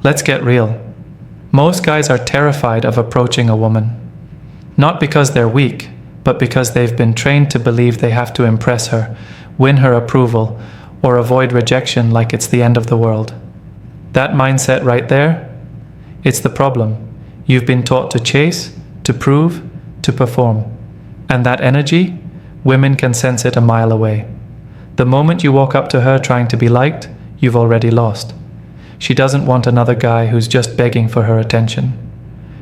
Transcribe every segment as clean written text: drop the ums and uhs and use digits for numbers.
Let's get real. Most guys are terrified of approaching a woman. Not because they're weak, but because they've been trained to believe they have to impress her, win her approval, or avoid rejection like it's the end of the world. That mindset right there, it's the problem. You've been taught to chase, to prove, to perform. And that energy, women can sense it a mile away. The moment you walk up to her trying to be liked, you've already lost. She doesn't want another guy who's just begging for her attention.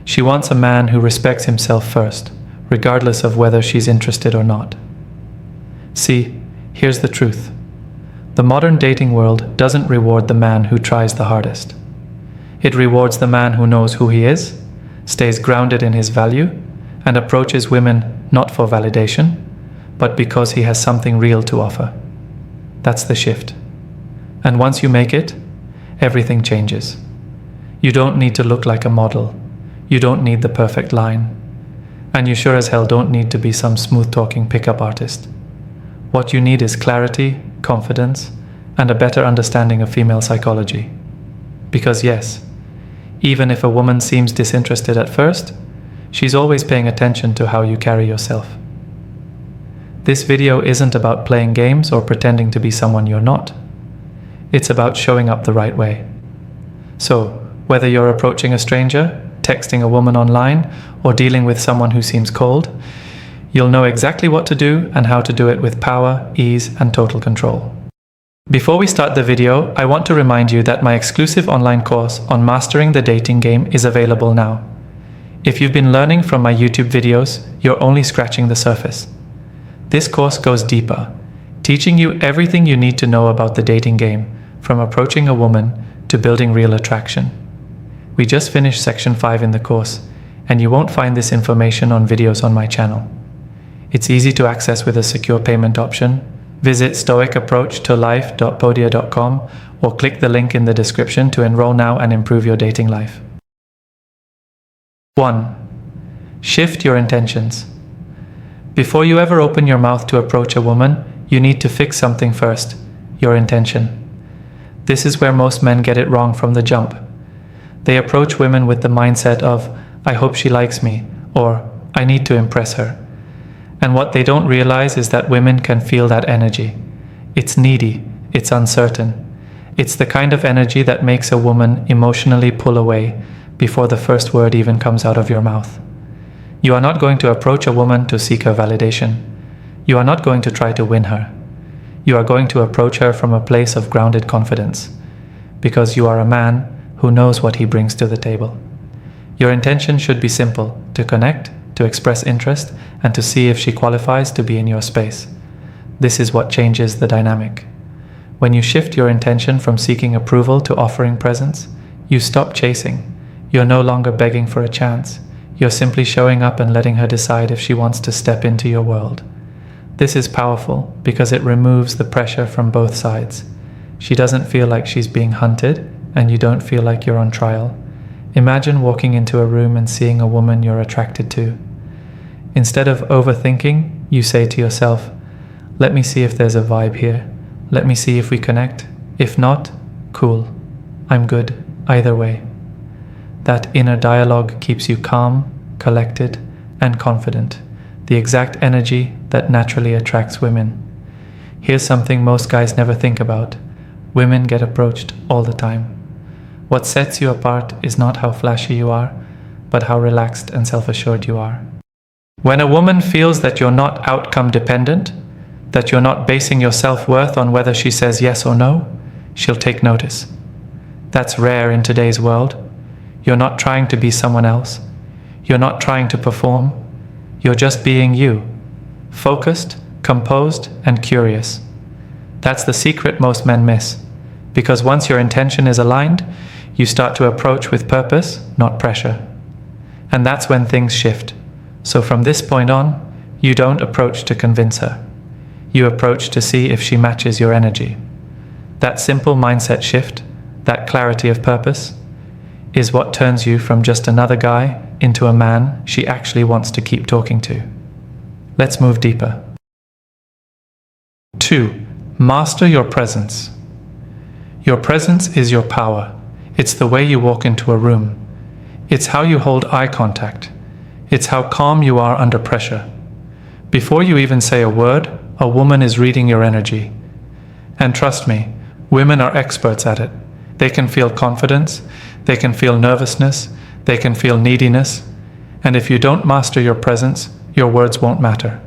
She wants a man who respects himself first, regardless of whether she's interested or not. See, here's the truth. The modern dating world doesn't reward the man who tries the hardest. It rewards the man who knows who he is, stays grounded in his value, and approaches women not for validation, but because he has something real to offer. That's the shift. And once you make it, everything changes. You don't need to look like a model. You don't need the perfect line. And you sure as hell don't need to be some smooth-talking pickup artist. What you need is clarity, confidence, and a better understanding of female psychology. Because yes, even if a woman seems disinterested at first, she's always paying attention to how you carry yourself. This video isn't about playing games or pretending to be someone you're not. It's about showing up the right way. So, whether you're approaching a stranger, texting a woman online, or dealing with someone who seems cold, you'll know exactly what to do and how to do it with power, ease, and total control. Before we start the video, I want to remind you that my exclusive online course on mastering the dating game is available now. If you've been learning from my YouTube videos, you're only scratching the surface. This course goes deeper, teaching you everything you need to know about the dating game, from approaching a woman to building real attraction. We just finished section 5 in the course, and you won't find this information on videos on my channel. It's easy to access with a secure payment option. Visit stoicapproachtolife.podia.com or click the link in the description to enroll now and improve your dating life. 1. Shift your intentions. Before you ever open your mouth to approach a woman, you need to fix something first, your intention. This is where most men get it wrong from the jump. They approach women with the mindset of, I hope she likes me, or I need to impress her. And what they don't realize is that women can feel that energy. It's needy, it's uncertain. It's the kind of energy that makes a woman emotionally pull away before the first word even comes out of your mouth. You are not going to approach a woman to seek her validation. You are not going to try to win her. You are going to approach her from a place of grounded confidence, because you are a man who knows what he brings to the table. Your intention should be simple: to connect, to express interest, and to see if she qualifies to be in your space. This is what changes the dynamic. When you shift your intention from seeking approval to offering presence, you stop chasing. You're no longer begging for a chance. You're simply showing up and letting her decide if she wants to step into your world. This is powerful because it removes the pressure from both sides. She doesn't feel like she's being hunted, and you don't feel like you're on trial. Imagine walking into a room and seeing a woman you're attracted to. Instead of overthinking, you say to yourself, let me see if there's a vibe here. Let me see if we connect. If not, cool. I'm good either way. That inner dialogue keeps you calm, collected, and confident, the exact energy that naturally attracts women. Here's something most guys never think about. Women get approached all the time. What sets you apart is not how flashy you are, but how relaxed and self-assured you are. When a woman feels that you're not outcome dependent, that you're not basing your self-worth on whether she says yes or no, she'll take notice. That's rare in today's world. You're not trying to be someone else. You're not trying to perform. You're just being you, focused, composed, and curious. That's the secret most men miss, because once your intention is aligned, you start to approach with purpose, not pressure. And that's when things shift. So from this point on, you don't approach to convince her. You approach to see if she matches your energy. That simple mindset shift, that clarity of purpose, is what turns you from just another guy into a man she actually wants to keep talking to. Let's move deeper. 2. Master your presence. Your presence is your power. It's the way you walk into a room. It's how you hold eye contact. It's how calm you are under pressure. Before you even say a word, a woman is reading your energy. And trust me, women are experts at it. They can feel confidence, they can feel nervousness, they can feel neediness. And if you don't master your presence, your words won't matter.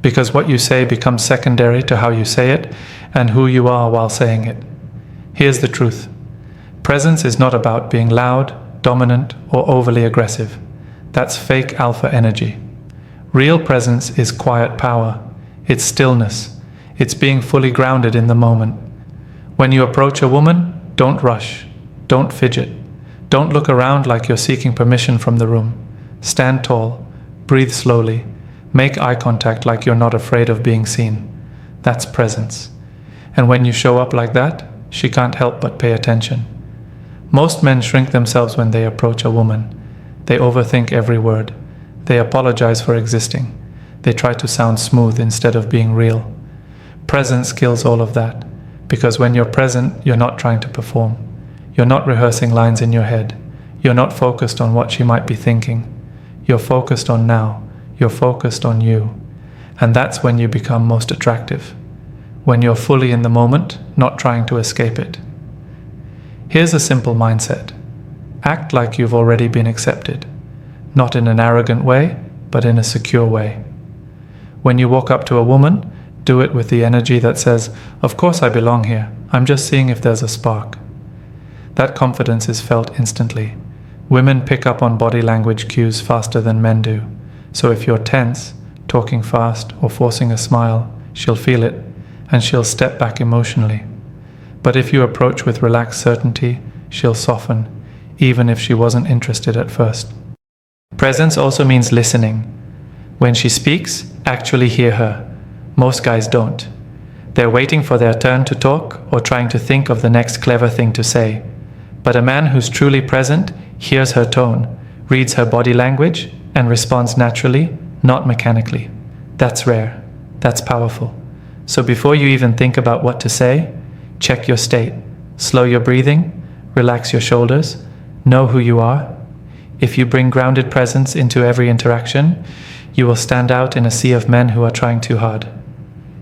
Because what you say becomes secondary to how you say it and who you are while saying it. Here's the truth. Presence is not about being loud, dominant, or overly aggressive. That's fake alpha energy. Real presence is quiet power. It's stillness. It's being fully grounded in the moment. When you approach a woman, don't rush. Don't fidget. Don't look around like you're seeking permission from the room. Stand tall. Breathe slowly. Make eye contact like you're not afraid of being seen. That's presence. And when you show up like that, she can't help but pay attention. Most men shrink themselves when they approach a woman. They overthink every word. They apologize for existing. They try to sound smooth instead of being real. Presence kills all of that, because when you're present, you're not trying to perform. You're not rehearsing lines in your head. You're not focused on what she might be thinking. You're focused on now. You're focused on you. And that's when you become most attractive. When you're fully in the moment, not trying to escape it. Here's a simple mindset. Act like you've already been accepted. Not in an arrogant way, but in a secure way. When you walk up to a woman, do it with the energy that says, "Of course I belong here. I'm just seeing if there's a spark." That confidence is felt instantly. Women pick up on body language cues faster than men do. So if you're tense, talking fast, or forcing a smile, she'll feel it, and she'll step back emotionally. But if you approach with relaxed certainty, she'll soften, even if she wasn't interested at first. Presence also means listening. When she speaks, actually hear her. Most guys don't. They're waiting for their turn to talk or trying to think of the next clever thing to say. But a man who's truly present hears her tone, reads her body language, and responds naturally, not mechanically. That's rare. That's powerful. So before you even think about what to say, check your state. Slow your breathing, relax your shoulders, know who you are. If you bring grounded presence into every interaction, you will stand out in a sea of men who are trying too hard.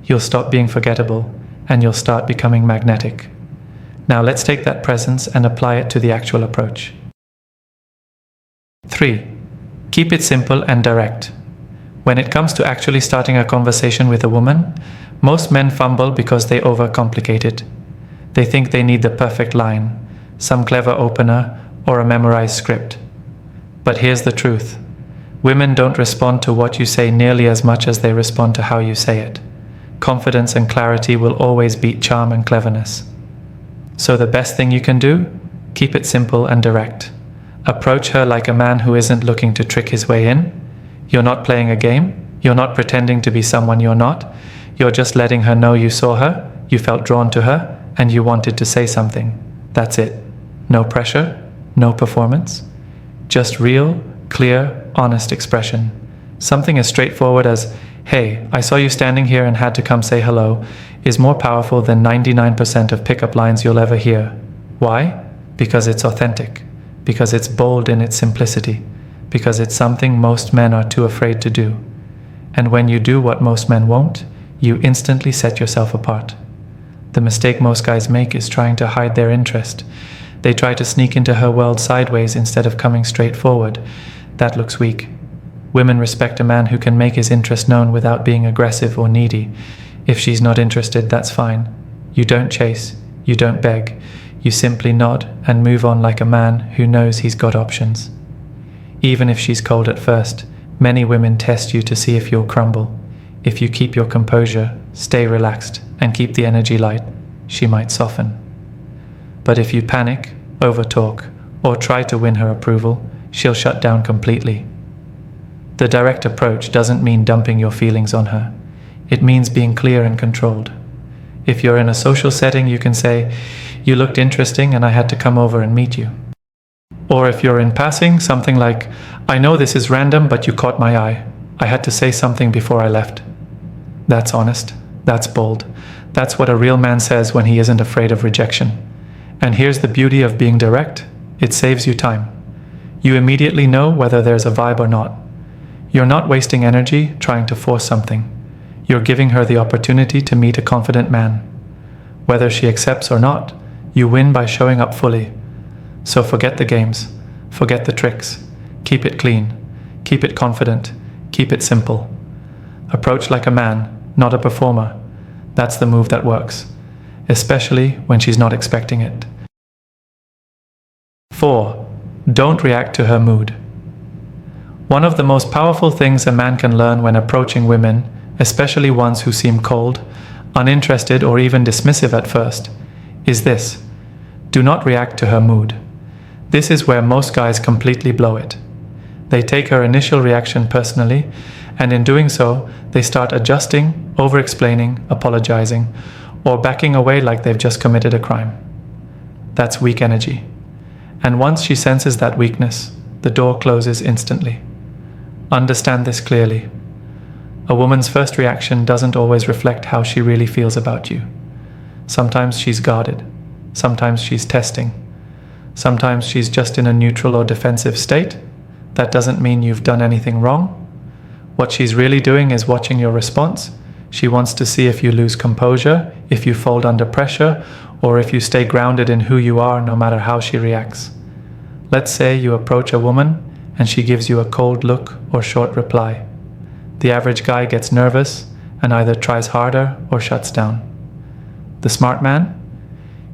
You'll stop being forgettable, and you'll start becoming magnetic. Now let's take that presence and apply it to the actual approach. 3. Keep it simple and direct. When it comes to actually starting a conversation with a woman, most men fumble because they overcomplicate it. They think they need the perfect line, some clever opener, or a memorized script. But here's the truth. Women don't respond to what you say nearly as much as they respond to how you say it. Confidence and clarity will always beat charm and cleverness. So the best thing you can do? Keep it simple and direct. Approach her like a man who isn't looking to trick his way in. You're not playing a game. You're not pretending to be someone you're not. You're just letting her know you saw her, you felt drawn to her, and you wanted to say something. That's it. No pressure, no performance. Just real, clear, honest expression. Something as straightforward as, "Hey, I saw you standing here and had to come say hello," is more powerful than 99% of pickup lines you'll ever hear. Why? Because it's authentic. Because it's bold in its simplicity. Because it's something most men are too afraid to do. And when you do what most men won't, you instantly set yourself apart. The mistake most guys make is trying to hide their interest. They try to sneak into her world sideways instead of coming straight forward. That looks weak. Women respect a man who can make his interest known without being aggressive or needy. If she's not interested, that's fine. You don't chase, you don't beg. You simply nod and move on like a man who knows he's got options. Even if she's cold at first, many women test you to see if you'll crumble. If you keep your composure, stay relaxed, and keep the energy light, she might soften. But if you panic, overtalk, or try to win her approval, she'll shut down completely. The direct approach doesn't mean dumping your feelings on her. It means being clear and controlled. If you're in a social setting, you can say, "You looked interesting and I had to come over and meet you." Or if you're in passing, something like, "I know this is random, but you caught my eye. I had to say something before I left." That's honest. That's bold. That's what a real man says when he isn't afraid of rejection. And here's the beauty of being direct. It saves you time. You immediately know whether there's a vibe or not. You're not wasting energy trying to force something. You're giving her the opportunity to meet a confident man. Whether she accepts or not, you win by showing up fully. So forget the games, forget the tricks. Keep it clean, keep it confident, keep it simple. Approach like a man, not a performer. That's the move that works, especially when she's not expecting it. 4. Don't react to her mood. One of the most powerful things a man can learn when approaching women, especially ones who seem cold, uninterested, or even dismissive at first, is this: do not react to her mood. This is where most guys completely blow it. They take her initial reaction personally, and in doing so, they start adjusting, over-explaining, apologizing, or backing away like they've just committed a crime. That's weak energy. And once she senses that weakness, the door closes instantly. Understand this clearly. A woman's first reaction doesn't always reflect how she really feels about you. Sometimes she's guarded. Sometimes she's testing. Sometimes she's just in a neutral or defensive state. That doesn't mean you've done anything wrong. What she's really doing is watching your response. She wants to see if you lose composure, if you fold under pressure, or if you stay grounded in who you are no matter how she reacts. Let's say you approach a woman and she gives you a cold look or short reply. The average guy gets nervous and either tries harder or shuts down. The smart man?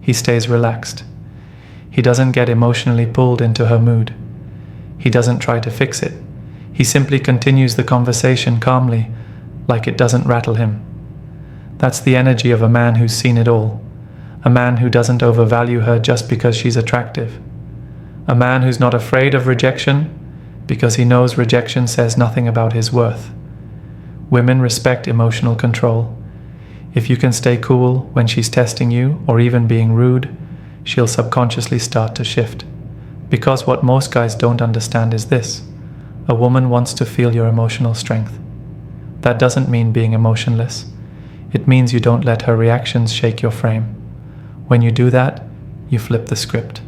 He stays relaxed. He doesn't get emotionally pulled into her mood. He doesn't try to fix it. He simply continues the conversation calmly, like it doesn't rattle him. That's the energy of a man who's seen it all. A man who doesn't overvalue her just because she's attractive. A man who's not afraid of rejection because he knows rejection says nothing about his worth. Women respect emotional control. If you can stay cool when she's testing you or even being rude, she'll subconsciously start to shift. Because what most guys don't understand is this: a woman wants to feel your emotional strength. That doesn't mean being emotionless. It means you don't let her reactions shake your frame. When you do that, you flip the script.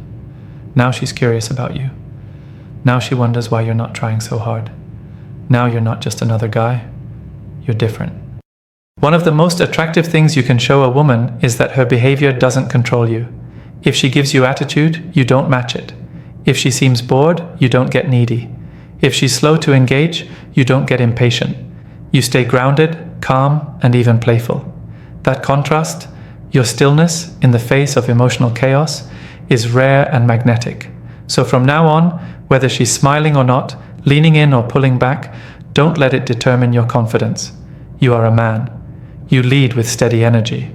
Now she's curious about you. Now she wonders why you're not trying so hard. Now you're not just another guy. You're different. One of the most attractive things you can show a woman is that her behavior doesn't control you. If she gives you attitude, you don't match it. If she seems bored, you don't get needy. If she's slow to engage, you don't get impatient. You stay grounded, calm, and even playful. That contrast, your stillness in the face of emotional chaos, is rare and magnetic. So from now on, whether she's smiling or not, leaning in or pulling back, don't let it determine your confidence. You are a man. You lead with steady energy.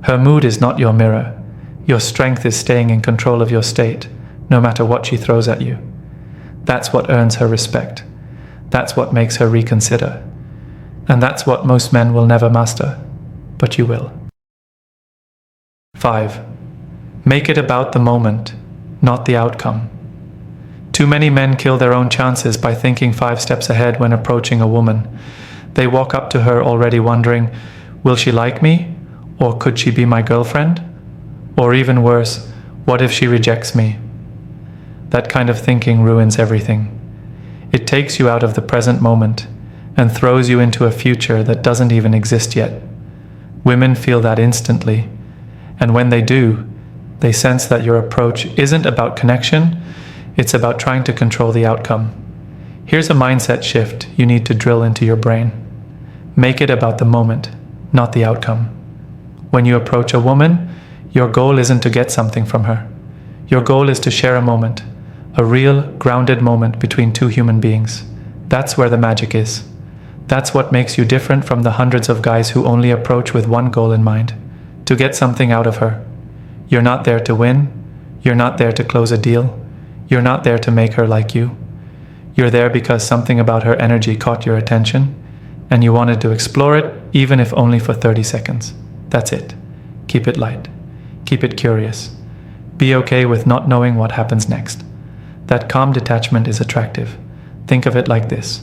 Her mood is not your mirror. Your strength is staying in control of your state, no matter what she throws at you. That's what earns her respect. That's what makes her reconsider. And that's what most men will never master, but you will. 5. Make it about the moment, not the outcome. Too many men kill their own chances by thinking 5 steps ahead when approaching a woman. They walk up to her already wondering, will she like me? Or could she be my girlfriend? Or even worse, what if she rejects me? That kind of thinking ruins everything. It takes you out of the present moment and throws you into a future that doesn't even exist yet. Women feel that instantly, and when they do, they sense that your approach isn't about connection, it's about trying to control the outcome. Here's a mindset shift you need to drill into your brain. Make it about the moment, not the outcome. When you approach a woman, your goal isn't to get something from her. Your goal is to share a moment, a real, grounded moment between two human beings. That's where the magic is. That's what makes you different from the hundreds of guys who only approach with one goal in mind: to get something out of her. You're not there to win. You're not there to close a deal. You're not there to make her like you. You're there because something about her energy caught your attention, and you wanted to explore it, even if only for 30 seconds. That's it. Keep it light. Keep it curious. Be okay with not knowing what happens next. That calm detachment is attractive. Think of it like this.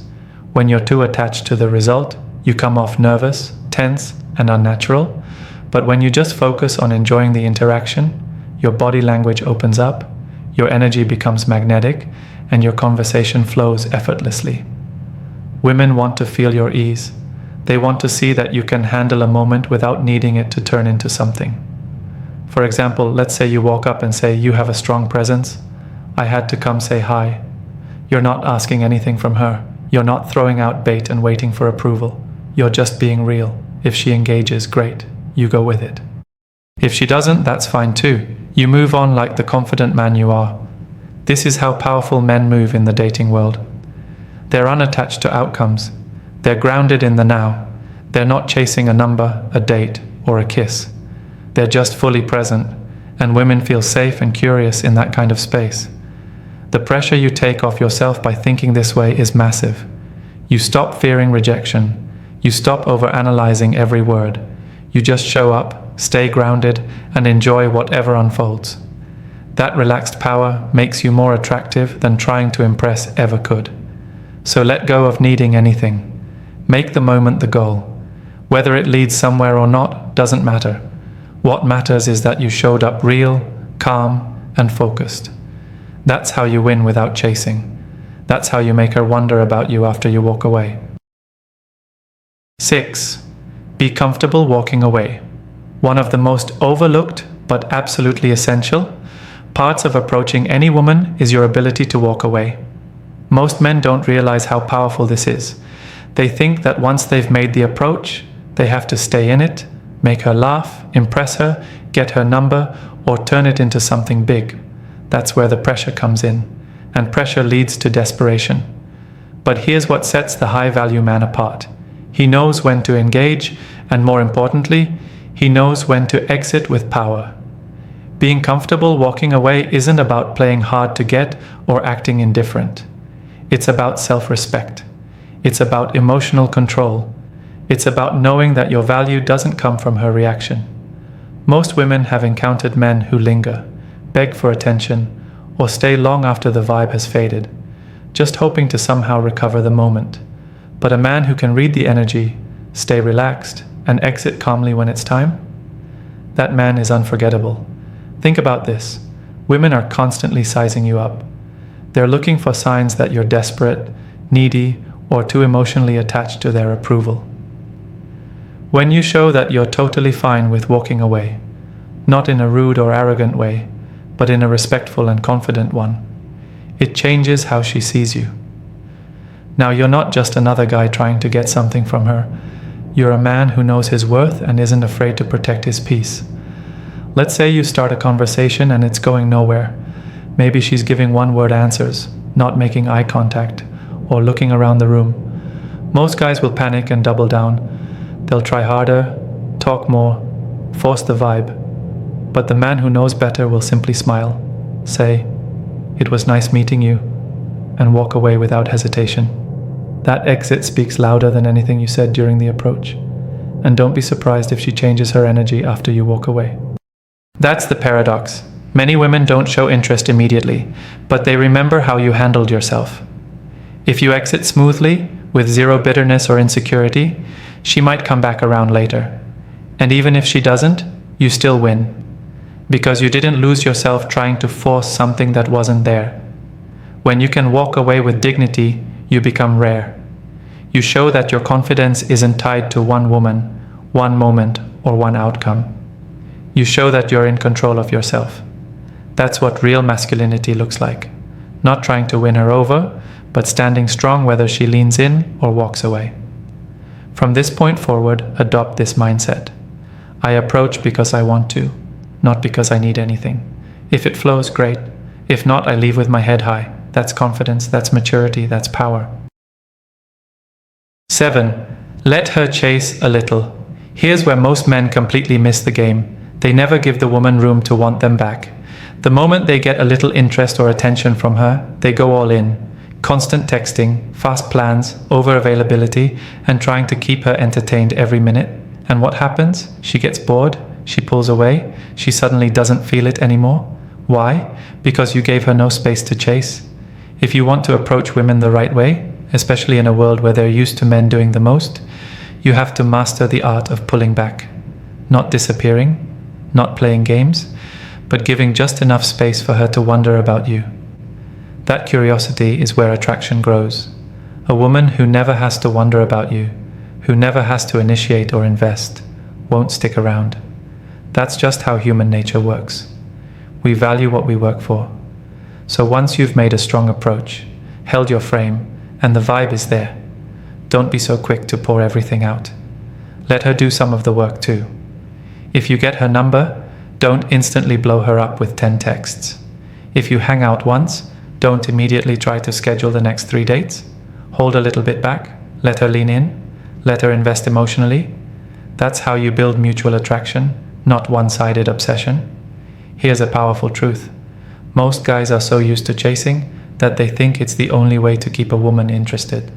When you're too attached to the result, you come off nervous, tense, and unnatural. But when you just focus on enjoying the interaction, your body language opens up, your energy becomes magnetic, and your conversation flows effortlessly. Women want to feel your ease. They want to see that you can handle a moment without needing it to turn into something. For example, let's say you walk up and say, "You have a strong presence. I had to come say hi." You're not asking anything from her. You're not throwing out bait and waiting for approval. You're just being real. If she engages, great. You go with it. If she doesn't, that's fine too. You move on like the confident man you are. This is how powerful men move in the dating world. They're unattached to outcomes. They're grounded in the now. They're not chasing a number, a date, or a kiss. They're just fully present, and women feel safe and curious in that kind of space. The pressure you take off yourself by thinking this way is massive. You stop fearing rejection. You stop overanalyzing every word. You just show up, stay grounded, and enjoy whatever unfolds. That relaxed power makes you more attractive than trying to impress ever could. So let go of needing anything. Make the moment the goal. Whether it leads somewhere or not doesn't matter. What matters is that you showed up real, calm, and focused. That's how you win without chasing. That's how you make her wonder about you after you walk away. 6. Be comfortable walking away. One of the most overlooked, but absolutely essential, parts of approaching any woman is your ability to walk away. Most men don't realize how powerful this is. They think that once they've made the approach, they have to stay in it, make her laugh, impress her, get her number, or turn it into something big. That's where the pressure comes in, and pressure leads to desperation. But here's what sets the high-value man apart. He knows when to engage, and more importantly, he knows when to exit with power. Being comfortable walking away isn't about playing hard to get or acting indifferent. It's about self-respect. It's about emotional control. It's about knowing that your value doesn't come from her reaction. Most women have encountered men who linger, beg for attention, or stay long after the vibe has faded, just hoping to somehow recover the moment. But a man who can read the energy, stay relaxed, and exit calmly when it's time? That man is unforgettable. Think about this. Women are constantly sizing you up. They're looking for signs that you're desperate, needy, or too emotionally attached to their approval. When you show that you're totally fine with walking away, not in a rude or arrogant way, but in a respectful and confident one, it changes how she sees you. Now, you're not just another guy trying to get something from her. You're a man who knows his worth and isn't afraid to protect his peace. Let's say you start a conversation and it's going nowhere. Maybe she's giving one-word answers, not making eye contact, or looking around the room. Most guys will panic and double down. They'll try harder, talk more, force the vibe. But the man who knows better will simply smile, say, "It was nice meeting you," and walk away without hesitation. That exit speaks louder than anything you said during the approach. And don't be surprised if she changes her energy after you walk away. That's the paradox. Many women don't show interest immediately, but they remember how you handled yourself. If you exit smoothly, with zero bitterness or insecurity, she might come back around later. And even if she doesn't, you still win. Because you didn't lose yourself trying to force something that wasn't there. When you can walk away with dignity, you become rare. You show that your confidence isn't tied to one woman, one moment, or one outcome. You show that you're in control of yourself. That's what real masculinity looks like. Not trying to win her over, but standing strong whether she leans in or walks away. From this point forward, adopt this mindset. I approach because I want to, not because I need anything. If it flows, great. If not, I leave with my head high. That's confidence, that's maturity, that's power. 7. Let her chase a little. Here's where most men completely miss the game. They never give the woman room to want them back. The moment they get a little interest or attention from her, they go all in. Constant texting, fast plans, over-availability, and trying to keep her entertained every minute. And what happens? She gets bored, she pulls away, she suddenly doesn't feel it anymore. Why? Because you gave her no space to chase. If you want to approach women the right way, especially in a world where they're used to men doing the most, you have to master the art of pulling back. Not disappearing, not playing games, but giving just enough space for her to wonder about you. That curiosity is where attraction grows. A woman who never has to wonder about you, who never has to initiate or invest, won't stick around. That's just how human nature works. We value what we work for. So once you've made a strong approach, held your frame, and the vibe is there, don't be so quick to pour everything out. Let her do some of the work too. If you get her number, don't instantly blow her up with 10 texts. If you hang out once, don't immediately try to schedule the next 3 dates. Hold a little bit back, let her lean in, let her invest emotionally. That's how you build mutual attraction, not one-sided obsession. Here's a powerful truth. Most guys are so used to chasing that they think it's the only way to keep a woman interested.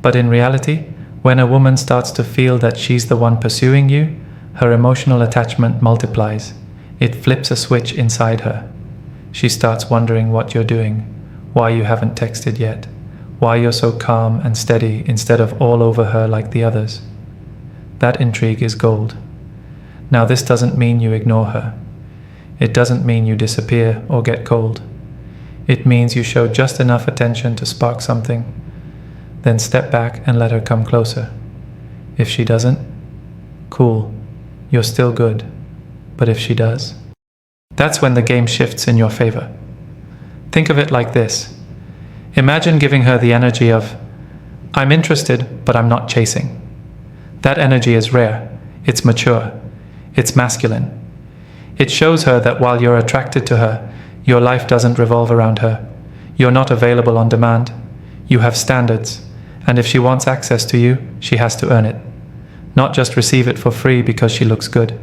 But in reality, when a woman starts to feel that she's the one pursuing you, her emotional attachment multiplies. It flips a switch inside her. She starts wondering what you're doing, why you haven't texted yet, why you're so calm and steady instead of all over her like the others. That intrigue is gold. Now, this doesn't mean you ignore her. It doesn't mean you disappear or get cold. It means you show just enough attention to spark something, then step back and let her come closer. If she doesn't, cool, you're still good. But if she does, that's when the game shifts in your favor. Think of it like this. Imagine giving her the energy of, I'm interested, but I'm not chasing. That energy is rare, it's mature, it's masculine. It shows her that while you're attracted to her, your life doesn't revolve around her. You're not available on demand. You have standards, and if she wants access to you, she has to earn it, not just receive it for free because she looks good.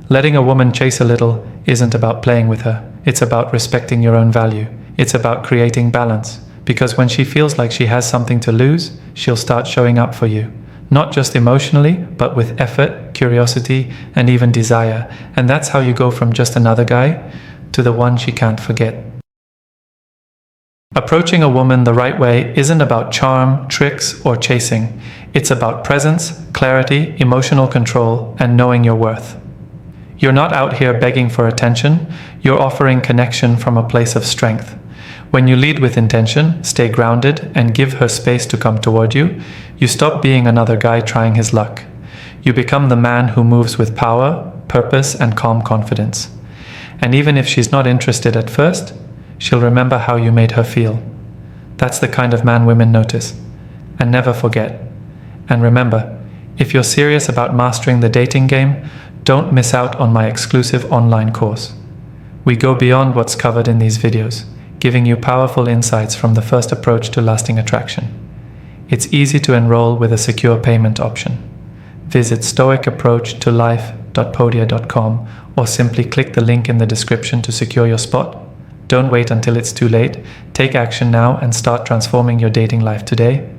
Letting a woman chase a little isn't about playing with her. It's about respecting your own value. It's about creating balance, because when she feels like she has something to lose, she'll start showing up for you, not just emotionally, but with effort, curiosity, and even desire. And that's how you go from just another guy to the one she can't forget. Approaching a woman the right way isn't about charm, tricks, or chasing. It's about presence, clarity, emotional control, and knowing your worth. You're not out here begging for attention. You're offering connection from a place of strength. When you lead with intention, stay grounded, and give her space to come toward you, you stop being another guy trying his luck. You become the man who moves with power, purpose, and calm confidence. And even if she's not interested at first, she'll remember how you made her feel. That's the kind of man women notice. And never forget. And remember, if you're serious about mastering the dating game, don't miss out on my exclusive online course. We go beyond what's covered in these videos, giving you powerful insights from the first approach to lasting attraction. It's easy to enroll with a secure payment option. Visit stoicapproachtolife.podia.com or simply click the link in the description to secure your spot. Don't wait until it's too late. Take action now and start transforming your dating life today.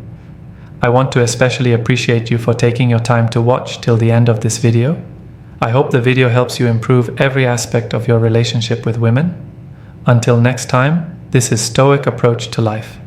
I want to especially appreciate you for taking your time to watch till the end of this video. I hope the video helps you improve every aspect of your relationship with women. Until next time, this is Stoic Approach to Life.